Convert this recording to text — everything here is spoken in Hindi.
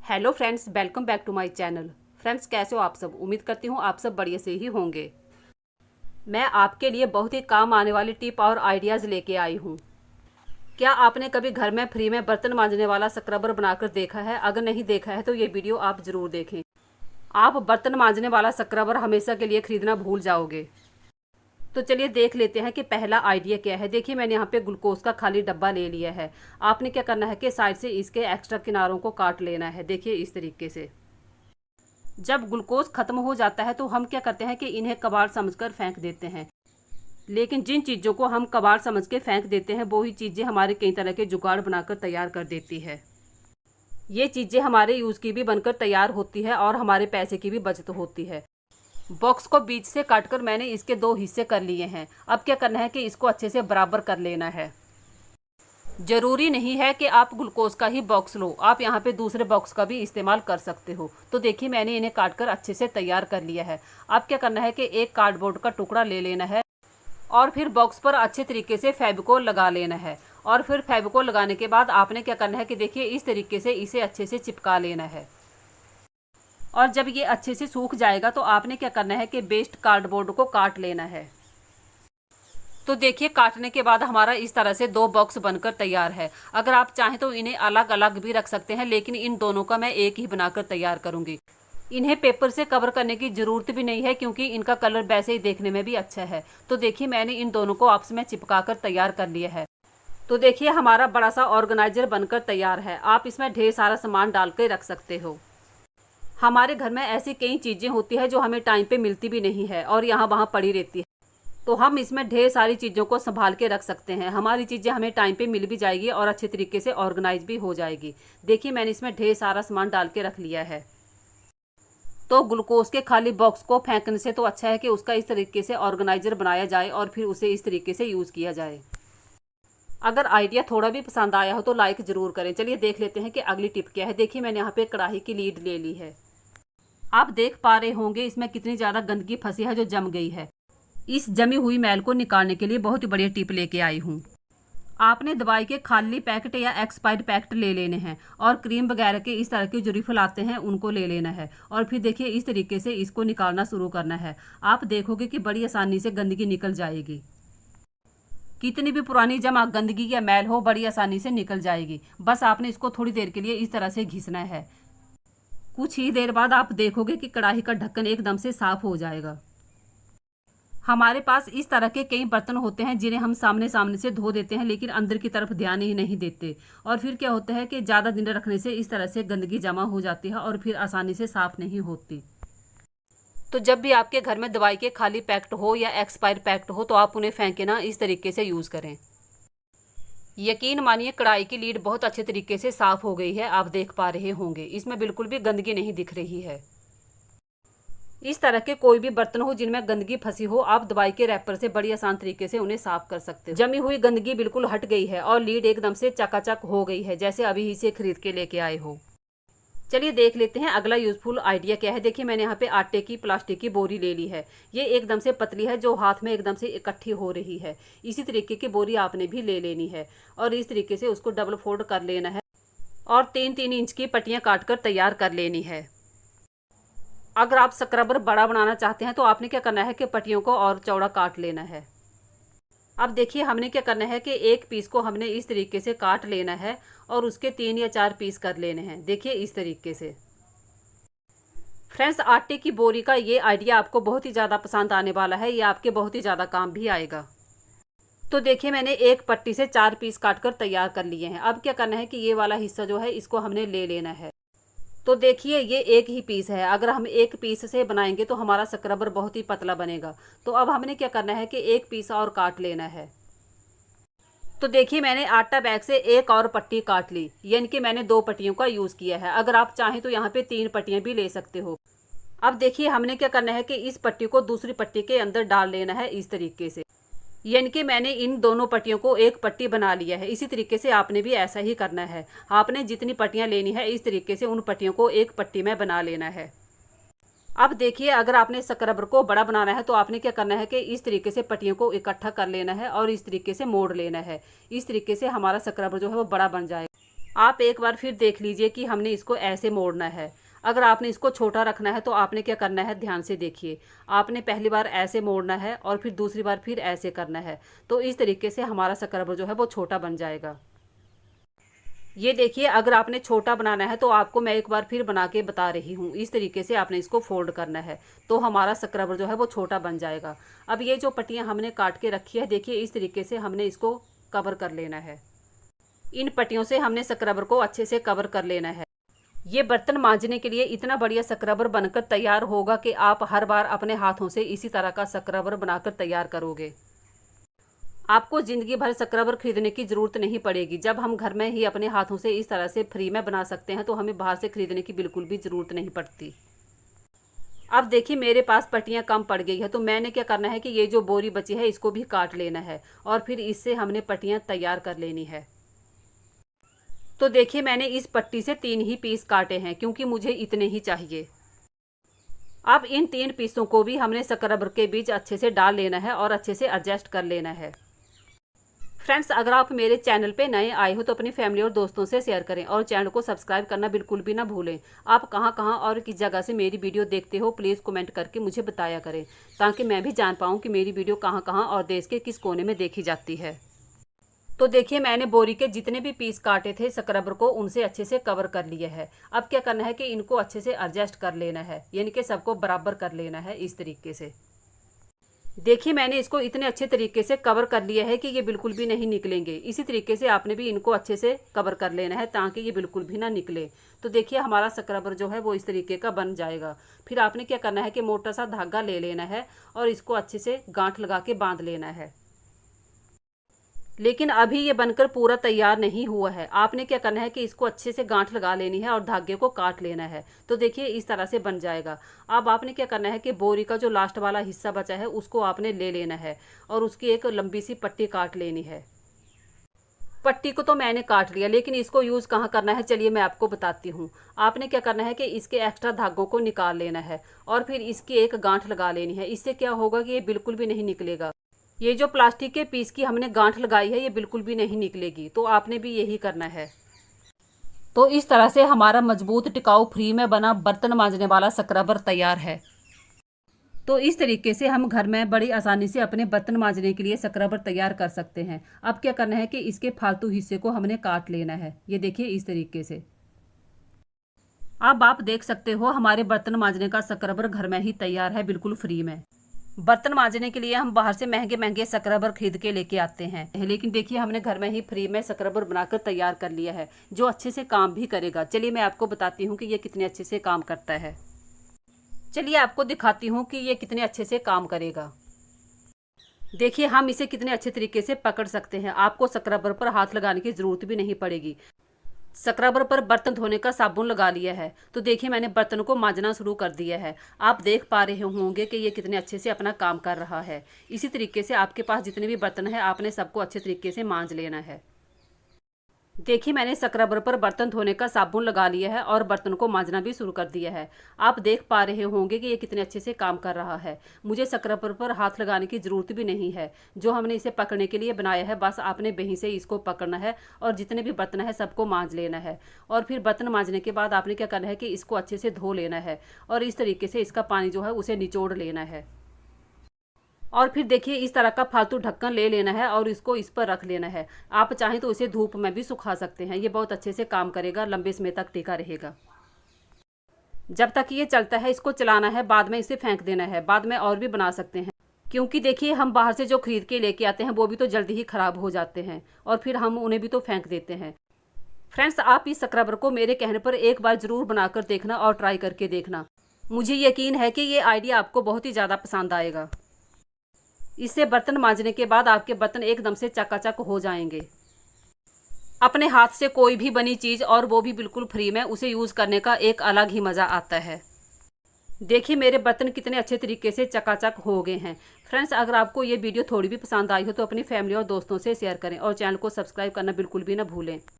Hello friends, welcome back to my channel. Friends, कैसे हो आप सब? उम्मीद करती हूँ आप सब बढ़िया से ही होंगे। मैं आपके लिए बहुत ही काम आने वाली टिप और आइडियाज़ लेके आई हूँ। क्या आपने कभी घर में फ्री में बर्तन मांजने वाला स्क्रबर बनाकर देखा है? अगर नहीं देखा है तो ये वीडियो आप ज़रूर देखें। आप बर्तन मांजने वाला स्क्रबर हमेशा के लिए खरीदना भूल जाओगे। तो चलिए देख लेते हैं कि पहला आइडिया क्या है। देखिए, मैंने यहाँ पे ग्लूकोज का खाली डब्बा ले लिया है। आपने क्या करना है कि साइड से इसके एक्स्ट्रा किनारों को काट लेना है। देखिए इस तरीके से। जब ग्लूकोज खत्म हो जाता है तो हम क्या करते हैं कि इन्हें कबाड़ समझकर फेंक देते हैं। लेकिन जिन चीज़ों को हम कबाड़ समझ के फेंक देते हैं वो ही चीज़ें हमारे कई तरह के जुगाड़ बनाकर तैयार कर देती है। ये चीज़ें हमारे यूज़ की भी बनकर तैयार होती है और हमारे पैसे की भी बचत होती है। बॉक्स को बीच से काटकर मैंने इसके 2 हिस्से कर लिए हैं। अब क्या करना है कि इसको अच्छे से बराबर कर लेना है। जरूरी नहीं है कि आप ग्लूकोज का ही बॉक्स लो, आप यहाँ पे दूसरे बॉक्स का भी इस्तेमाल कर सकते हो। तो देखिए, मैंने इन्हें काटकर अच्छे से तैयार कर लिया है। अब क्या करना है कि एक कार्डबोर्ड का टुकड़ा ले लेना है और फिर बॉक्स पर अच्छे तरीके से फेविकोल लगा लेना है। और फिर फेविकोल लगाने के बाद आपने क्या करना है कि देखिए इस तरीके से इसे अच्छे से चिपका लेना है। और जब ये अच्छे से सूख जाएगा तो आपने क्या करना है कि वेस्ट कार्डबोर्ड को काट लेना है। तो देखिए, काटने के बाद हमारा इस तरह से 2 बॉक्स बनकर तैयार है। अगर आप चाहें तो इन्हें अलग अलग भी रख सकते हैं, लेकिन इन दोनों का मैं एक ही बनाकर तैयार करूंगी। इन्हें पेपर से कवर करने की ज़रूरत भी नहीं है क्योंकि इनका कलर वैसे ही देखने में भी अच्छा है। तो देखिए, मैंने इन दोनों को आपस में चिपका कर तैयार कर लिया है। तो देखिए, हमारा बड़ा सा ऑर्गेनाइजर बनकर तैयार है। आप इसमें ढेर सारा सामान डाल कर रख सकते हो। हमारे घर में ऐसी कई चीज़ें होती है जो हमें टाइम पे मिलती भी नहीं है और यहाँ वहाँ पड़ी रहती है। तो हम इसमें ढेर सारी चीज़ों को संभाल के रख सकते हैं। हमारी चीज़ें हमें टाइम पे मिल भी जाएगी और अच्छे तरीके से ऑर्गेनाइज भी हो जाएगी। देखिए, मैंने इसमें ढेर सारा सामान डाल के रख लिया है। तो ग्लूकोज के खाली बॉक्स को फेंकने से तो अच्छा है कि उसका इस तरीके से ऑर्गेनाइजर बनाया जाए और फिर उसे इस तरीके से यूज़ किया जाए। अगर आइडिया थोड़ा भी पसंद आया हो तो लाइक ज़रूर करें। चलिए देख लेते हैं कि अगली टिप क्या है। देखिए, मैंने यहाँ पे कढ़ाई की लीड ले ली है। आप देख पा रहे होंगे इसमें कितनी ज़्यादा गंदगी फंसी है जो जम गई है। इस जमी हुई मैल को निकालने के लिए बहुत ही बढ़िया टिप लेके आई हूँ। आपने दवाई के खाली पैकेट या एक्सपायर्ड पैकेट ले लेने हैं और क्रीम वगैरह के इस तरह के जो रिफिल आते हैं उनको ले लेना है। और फिर देखिए इस तरीके से इसको निकालना शुरू करना है। आप देखोगे कि बड़ी आसानी से गंदगी निकल जाएगी। कितनी भी पुरानी जमा गंदगी या मैल हो, बड़ी आसानी से निकल जाएगी। बस आपने इसको थोड़ी देर के लिए इस तरह से घिसना है। कुछ ही देर बाद आप देखोगे कि कढ़ाई का ढक्कन एकदम से साफ हो जाएगा। हमारे पास इस तरह के कई बर्तन होते हैं जिन्हें हम सामने सामने से धो देते हैं लेकिन अंदर की तरफ ध्यान ही नहीं देते। और फिर क्या होता है कि ज़्यादा दिन रखने से इस तरह से गंदगी जमा हो जाती है और फिर आसानी से साफ नहीं होती। तो जब भी आपके घर में दवाई के खाली पैकेट हो या एक्सपायर पैकेट हो तो आप उन्हें फेंके ना, इस तरीके से यूज़ करें। यकीन मानिए, कढ़ाई की लीड बहुत अच्छे तरीके से साफ हो गई है। आप देख पा रहे होंगे इसमें बिल्कुल भी गंदगी नहीं दिख रही है। इस तरह के कोई भी बर्तन हो जिनमें गंदगी फंसी हो, आप दवाई के रैपर से बड़ी आसान तरीके से उन्हें साफ कर सकते हो। जमी हुई गंदगी बिल्कुल हट गई है और लीड एकदम से चकाचक हो गई है, जैसे अभी इसे खरीद के लेके आए हो। चलिए देख लेते हैं अगला यूजफुल आइडिया क्या है। देखिए, मैंने यहाँ पे आटे की प्लास्टिक की बोरी ले ली है। ये एकदम से पतली है जो हाथ में एकदम से इकट्ठी हो रही है। इसी तरीके की बोरी आपने भी ले लेनी है और इस तरीके से उसको डबल फोल्ड कर लेना है और 3-3 इंच की पट्टियाँ काट कर तैयार कर लेनी है। अगर आप स्क्रबर बड़ा बनाना चाहते हैं तो आपने क्या करना है कि पट्टियों को और चौड़ा काट लेना है। अब देखिए, हमने क्या करना है कि एक पीस को हमने इस तरीके से काट लेना है और उसके 3 या 4 पीस कर लेने हैं। देखिए इस तरीके से। फ्रेंड्स, आटे की बोरी का ये आइडिया आपको बहुत ही ज़्यादा पसंद आने वाला है। ये आपके बहुत ही ज़्यादा काम भी आएगा। तो देखिए, मैंने एक पट्टी से 4 पीस काट कर तैयार कर लिए हैं। अब क्या करना है कि ये वाला हिस्सा जो है इसको हमने ले लेना है। तो देखिए, ये एक ही पीस है। अगर हम एक पीस से बनाएंगे तो हमारा स्क्रबर बहुत ही पतला बनेगा। तो अब हमने क्या करना है कि एक पीस और काट लेना है। तो देखिए, मैंने आटा बैग से एक और पट्टी काट ली, यानी कि मैंने 2 पट्टियों का यूज़ किया है। अगर आप चाहें तो यहाँ पे 3 पट्टियाँ भी ले सकते हो। अब देखिए, हमने क्या करना है कि इस पट्टी को दूसरी पट्टी के अंदर डाल लेना है इस तरीके से। यानी कि मैंने इन दोनों पट्टियों को एक पट्टी बना लिया है। इसी तरीके से आपने भी ऐसा ही करना है। आपने जितनी पट्टियां लेनी है इस तरीके से उन पट्टियों को एक पट्टी में बना लेना है। अब देखिए, अगर आपने स्क्रबर को बड़ा बनाना है तो आपने क्या करना है कि इस तरीके से पट्टियों को इकट्ठा कर लेना है और इस तरीके से मोड़ लेना है। इस तरीके से हमारा स्क्रबर जो है वो बड़ा बन जाएगा। आप एक बार फिर देख लीजिए कि हमने इसको ऐसे मोड़ना है। अगर आपने इसको छोटा रखना है तो आपने क्या करना है, ध्यान से देखिए। आपने पहली बार ऐसे मोड़ना है और फिर दूसरी बार फिर ऐसे करना है। तो इस तरीके से हमारा स्क्रबर जो है वो छोटा बन जाएगा। ये देखिए, अगर आपने छोटा बनाना है तो आपको मैं एक बार फिर बना के बता रही हूँ। इस तरीके से आपने इसको फोल्ड करना है तो हमारा स्क्रबर जो है वो छोटा बन जाएगा। अब ये जो पट्टियाँ हमने काट के रखी है, देखिए इस तरीके से हमने इसको कवर कर लेना है। इन पट्टियों से हमने स्क्रबर को अच्छे से कवर कर लेना है। ये बर्तन मांजने के लिए इतना बढ़िया स्क्रबर बनकर तैयार होगा कि आप हर बार अपने हाथों से इसी तरह का स्क्रबर बनाकर तैयार करोगे। आपको ज़िंदगी भर स्क्रबर खरीदने की ज़रूरत नहीं पड़ेगी। जब हम घर में ही अपने हाथों से इस तरह से फ्री में बना सकते हैं तो हमें बाहर से खरीदने की बिल्कुल भी ज़रूरत नहीं पड़ती। अब देखिए, मेरे पास पट्टियाँ कम पड़ गई है तो मैंने क्या करना है कि ये जो बोरी बची है इसको भी काट लेना है और फिर इससे हमने पट्टियाँ तैयार कर लेनी है। तो देखिए, मैंने इस पट्टी से 3 ही पीस काटे हैं क्योंकि मुझे इतने ही चाहिए। अब इन 3 पीसों को भी हमने स्क्रबर के बीच अच्छे से डाल लेना है और अच्छे से एडजस्ट कर लेना है। फ्रेंड्स, अगर आप मेरे चैनल पे नए आए हो तो अपनी फैमिली और दोस्तों से शेयर करें और चैनल को सब्सक्राइब करना बिल्कुल भी ना भूलें। आप कहां कहां और किस जगह से मेरी वीडियो देखते हो प्लीज़ कमेंट करके मुझे बताया करें, ताकि मैं भी जान पाऊं कि मेरी वीडियो कहां कहां और देश के किस कोने में देखी जाती है। तो देखिए, मैंने बोरी के जितने भी पीस काटे थे स्क्रबर को उनसे अच्छे से कवर कर लिया है। अब क्या करना है कि इनको अच्छे से एडजस्ट कर लेना है, यानी कि सबको बराबर कर लेना है इस तरीके से। देखिए, मैंने इसको इतने अच्छे तरीके से कवर कर लिया है कि ये बिल्कुल भी नहीं निकलेंगे। इसी तरीके से आपने भी इनको अच्छे से कवर कर लेना है ताकि ये बिल्कुल भी ना निकले। तो देखिए, हमारा स्क्रबर जो है वो इस तरीके का बन जाएगा। फिर आपने क्या करना है कि मोटा सा धागा ले लेना है और इसको अच्छे से गांठ लगा के बांध लेना है। लेकिन अभी ये बनकर पूरा तैयार नहीं हुआ है। आपने क्या करना है कि इसको अच्छे से गांठ लगा लेनी है और धागे को काट लेना है। तो देखिए, इस तरह से बन जाएगा। अब आपने क्या करना है कि बोरी का जो लास्ट वाला हिस्सा बचा है उसको आपने ले लेना है और उसकी एक लंबी सी पट्टी काट लेनी है। पट्टी को तो मैंने काट लिया, लेकिन इसको यूज़ कहाँ करना है चलिए मैं आपको बताती हूँ। आपने क्या करना है कि इसके एक्स्ट्रा धागों को निकाल लेना है और फिर इसकी एक गांठ लगा लेनी है। इससे क्या होगा कि ये बिल्कुल भी नहीं निकलेगा। ये जो प्लास्टिक के पीस की हमने गांठ लगाई है ये बिल्कुल भी नहीं निकलेगी। तो आपने भी यही करना है। तो इस तरह से हमारा मजबूत टिकाऊ फ्री में बना बर्तन मांजने वाला स्क्रबर तैयार है। तो इस तरीके से हम घर में बड़ी आसानी से अपने बर्तन मांजने के लिए स्क्रबर तैयार कर सकते हैं। अब क्या करना है कि इसके फालतू हिस्से को हमने काट लेना है। ये देखिए इस तरीके से। अब आप देख सकते हो हमारे बर्तन मांजने का स्क्रबर घर में ही तैयार है, बिल्कुल फ्री में। बर्तन मांजने के लिए हम बाहर से महंगे महंगे स्क्रबर खरीद के लेके आते हैं, लेकिन देखिए हमने घर में ही फ्री में स्क्रबर बनाकर तैयार कर लिया है जो अच्छे से काम भी करेगा। चलिए मैं आपको बताती हूँ कि ये कितने अच्छे से काम करता है। चलिए आपको दिखाती हूँ कि ये कितने अच्छे से काम करेगा। देखिए, हम इसे कितने अच्छे तरीके से पकड़ सकते हैं। आपको स्क्रबर पर हाथ लगाने की जरूरत भी नहीं पड़ेगी। स्क्रबर पर बर्तन धोने का साबुन लगा लिया है तो देखिए मैंने बर्तन को मांजना शुरू कर दिया है। आप देख पा रहे होंगे कि ये कितने अच्छे से अपना काम कर रहा है। इसी तरीके से आपके पास जितने भी बर्तन है आपने सबको अच्छे तरीके से मांज लेना है। देखिए, मैंने स्क्रबर पर बर्तन धोने का साबुन लगा लिया है और बर्तन को मांजना भी शुरू कर दिया है। आप देख पा रहे होंगे कि ये कितने अच्छे से काम कर रहा है। मुझे स्क्रबर पर हाथ लगाने की ज़रूरत भी नहीं है। जो हमने इसे पकड़ने के लिए बनाया है बस आपने बहीं से इसको पकड़ना है और जितने भी बर्तन है सबको मांज लेना है। और फिर बर्तन मांजने के बाद आपने क्या करना है कि इसको अच्छे से धो लेना है और इस तरीके से इसका पानी जो है उसे निचोड़ लेना है। और फिर देखिए इस तरह का फालतू ढक्कन ले लेना है और इसको इस पर रख लेना है। आप चाहें तो इसे धूप में भी सुखा सकते हैं। ये बहुत अच्छे से काम करेगा, लंबे समय तक टिका रहेगा। जब तक ये चलता है इसको चलाना है, बाद में इसे फेंक देना है। बाद में और भी बना सकते हैं, क्योंकि देखिए हम बाहर से जो खरीद के लेके आते हैं वो भी तो जल्दी ही ख़राब हो जाते हैं और फिर हम उन्हें भी तो फेंक देते हैं। फ्रेंड्स, आप इस स्क्रबर को मेरे कहने पर एक बार ज़रूर बनाकर देखना और ट्राई करके देखना। मुझे यकीन है कि ये आइडिया आपको बहुत ही ज़्यादा पसंद आएगा। इससे बर्तन मांजने के बाद आपके बर्तन एकदम से चकाचक हो जाएंगे। अपने हाथ से कोई भी बनी चीज़ और वो भी बिल्कुल फ्री में, उसे यूज़ करने का एक अलग ही मज़ा आता है। देखिए मेरे बर्तन कितने अच्छे तरीके से चकाचक हो गए हैं। फ्रेंड्स, अगर आपको ये वीडियो थोड़ी भी पसंद आई हो तो अपनी फैमिली और दोस्तों से शेयर करें और चैनल को सब्सक्राइब करना बिल्कुल भी ना भूलें।